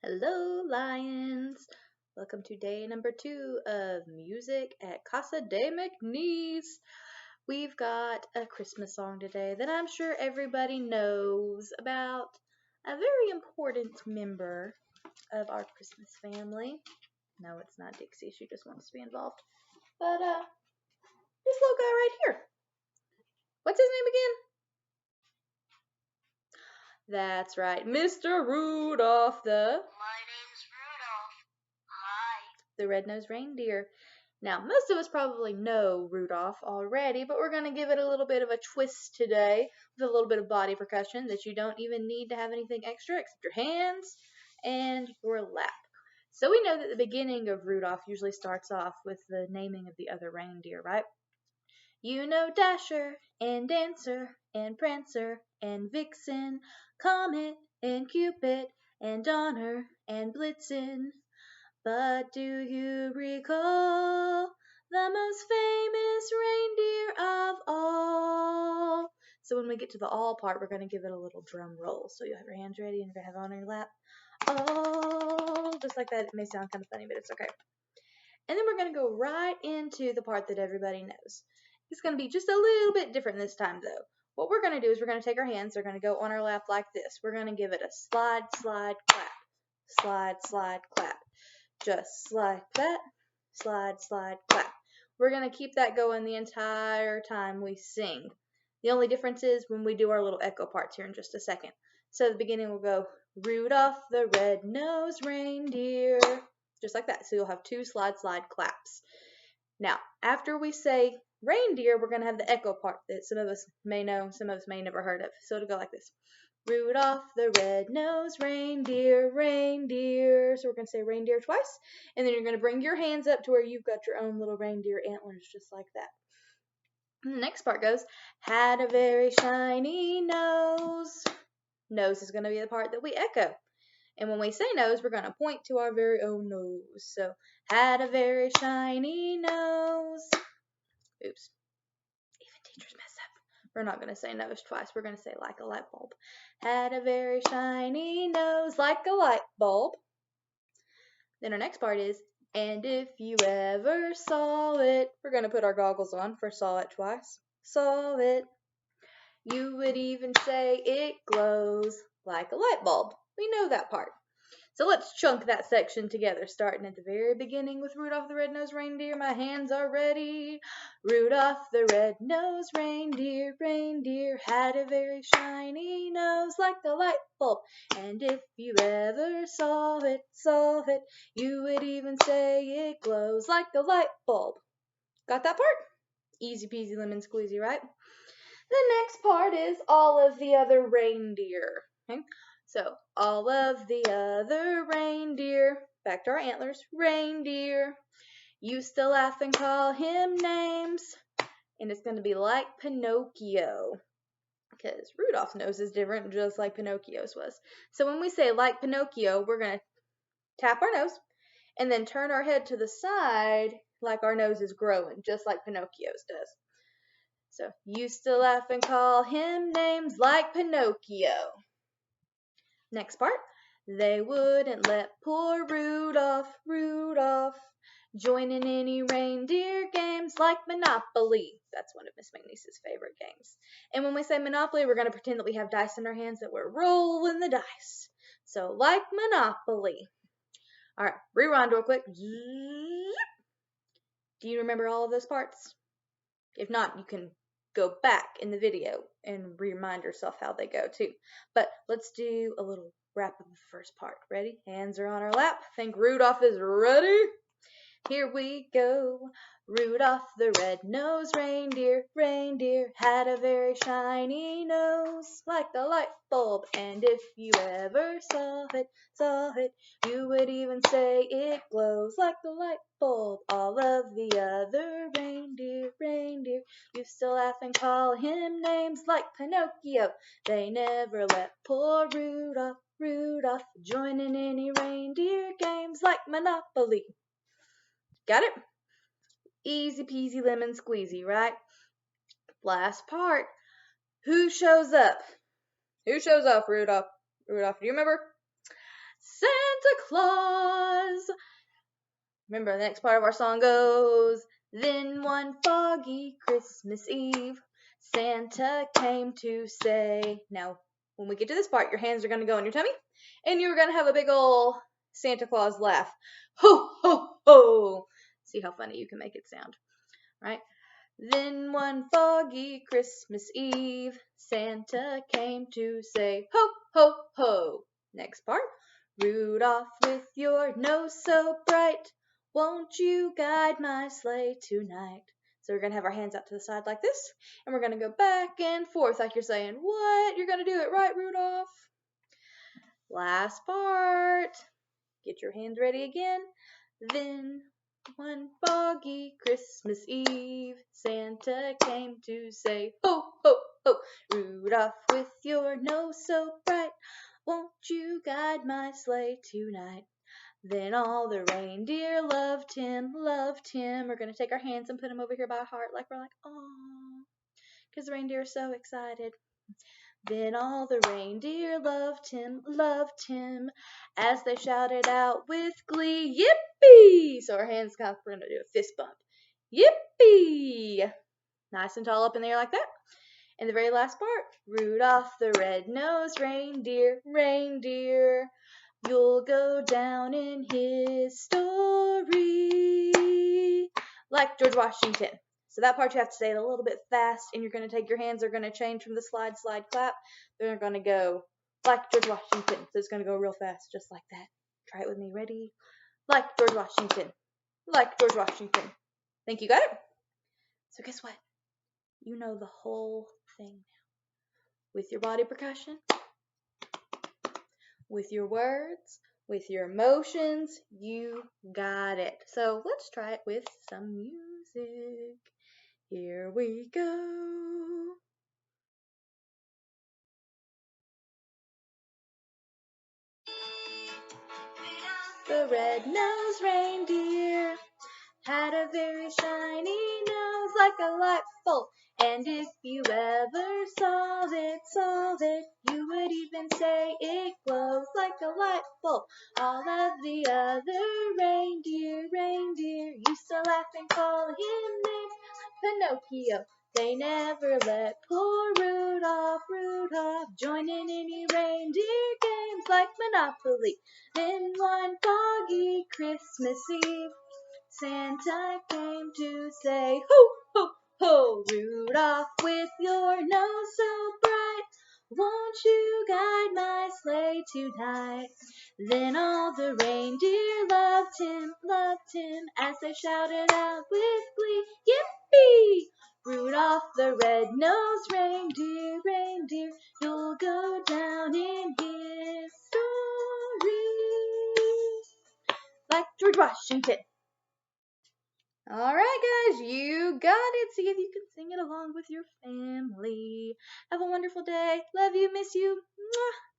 Hello, Lions! Welcome to day number 2 of Music at Casa de McNeese. We've got a Christmas song today that I'm sure everybody knows about a very important member of our Christmas family. No, it's not Dixie. She just wants to be involved. But, this little guy right here. What's his name again? That's right, Mr. Rudolph My name's Rudolph. Hi. the red-nosed reindeer. Now, most of us probably know Rudolph already, but we're going to give it a little bit of a twist today with a little bit of body percussion that you don't even need to have anything extra except your hands and your lap. So we know that the beginning of Rudolph usually starts off with the naming of the other reindeer, right? You know Dasher and Dancer and Prancer and Vixen, Comet and Cupid and Donner and Blitzen. But do you recall the most famous reindeer of all? So when we get to the all part, we're going to give it a little drum roll. So you'll have your hands ready and you're going to have it on your lap. Oh, just like that. It may sound kind of funny, but it's okay. And then we're going to go right into the part that everybody knows. It's going to be just a little bit different this time, though. What we're going to do is we're going to take our hands. They're going to go on our lap like this. We're going to give it a slide, slide, clap. Slide, slide, clap. Just like that. Slide, slide, clap. We're going to keep that going the entire time we sing. The only difference is when we do our little echo parts here in just a second. So at the beginning we'll go, Rudolph the red-nosed reindeer. Just like that. So you'll have two slide, slide claps. Now, after we say reindeer, we're going to have the echo part that some of us may know, some of us may never heard of. So it'll go like this. Rudolph the red-nosed reindeer, reindeer. So we're going to say reindeer twice. And then you're going to bring your hands up to where you've got your own little reindeer antlers just like that. And the next part goes, had a very shiny nose. Nose is going to be the part that we echo. And when we say nose, we're going to point to our very own nose. So, had a very shiny nose. Oops. Even teachers mess up. We're not going to say nose twice. We're going to say like a light bulb. Had a very shiny nose like a light bulb. Then our next part is, and if you ever saw it, we're going to put our goggles on for saw it twice. Saw it. You would even say it glows like a light bulb. We know that part. So let's chunk that section together, starting at the very beginning with Rudolph the Red-Nosed Reindeer. My hands are ready. Rudolph the Red-Nosed Reindeer, reindeer, had a very shiny nose like a light bulb. And if you ever saw it, you would even say it glows like a light bulb. Got that part? Easy peasy lemon squeezy, right? The next part is all of the other reindeer. Okay? So, all of the other reindeer, back to our antlers, reindeer, used to laugh and call him names, and it's going to be like Pinocchio, because Rudolph's nose is different, just like Pinocchio's was. So when we say like Pinocchio, we're going to tap our nose, and then turn our head to the side like our nose is growing, just like Pinocchio's does. So, used to laugh and call him names like Pinocchio. Next part, they wouldn't let poor Rudolph join in any reindeer games like Monopoly. That's one of Miss McNeese's favorite games. And when we say Monopoly, we're going to pretend that we have dice in our hands, that we're rolling the dice. So, like Monopoly. All right, rewind real quick. Do you remember all of those parts? If not, you can go back in the video and remind yourself how they go too. But let's do a little wrap of the first part. Ready? Hands are on our lap. Think Rudolph is ready? Here we go. Rudolph the red-nosed reindeer, reindeer, had a very shiny nose like a light bulb. And if you ever saw it, you would even say it glows like a light bulb. All of the other reindeer, used to laugh and call him names like Pinocchio. They never let poor Rudolph join in any reindeer games like Monopoly. Got it? Easy peasy lemon squeezy, right? Last part. Who shows up? Who shows up, Rudolph? Rudolph, do you remember? Santa Claus. Remember, the next part of our song goes, then one foggy Christmas Eve, Santa came to say. Now, when we get to this part, your hands are going to go in your tummy, and you're going to have a big ol' Santa Claus laugh. Ho, ho, ho. See how funny you can make it sound, right? Then one foggy Christmas Eve, Santa came to say, ho, ho, ho. Next part. Rudolph, with your nose so bright, won't you guide my sleigh tonight? So we're going to have our hands out to the side like this, and we're going to go back and forth like you're saying, what? You're going to do it right, Rudolph. Last part. Get your hands ready again. Then one foggy Christmas Eve, Santa came to say, ho, ho, ho, Rudolph, with your nose so bright, won't you guide my sleigh tonight? Then all the reindeer loved him, loved him. We're going to take our hands and put them over here by our heart like we're like, aww, because the reindeer are so excited. Then all the reindeer loved him, as they shouted out with glee, yippee! So our hands we're going to do a fist bump. Yippee! Nice and tall up in the air like that. And the very last part, Rudolph the red-nosed reindeer, reindeer, you'll go down in history like George Washington. So that part you have to say it a little bit fast, and you're going to take your hands are going to change from the slide, slide, clap. They're going to go like George Washington. So it's going to go real fast, just like that. Try it with me. Ready? Like George Washington. Like George Washington. Think you got it? So guess what? You know the whole thing now. With your body percussion, with your words, with your emotions, you got it. So let's try it with some music. Here we go. The red-nosed reindeer had a very shiny nose like a light bulb. And if you ever saw it, you would even say it glows like a light bulb. All of the other reindeer used to laugh and call him names like Pinocchio. They never let poor Rudolph join in any reindeer games like Monopoly. Then one foggy Christmas Eve, Santa came to say, ho, ho, ho, Rudolph, with your nose so bright, won't you guide my sleigh tonight? Then all the reindeer loved him, as they shouted out with glee, yippee! Rudolph the red-nosed reindeer, you'll go down in history like George Washington. All right, guys, you got it. See if you can sing it along with your family. Have a wonderful day. Love you, miss you. Mwah.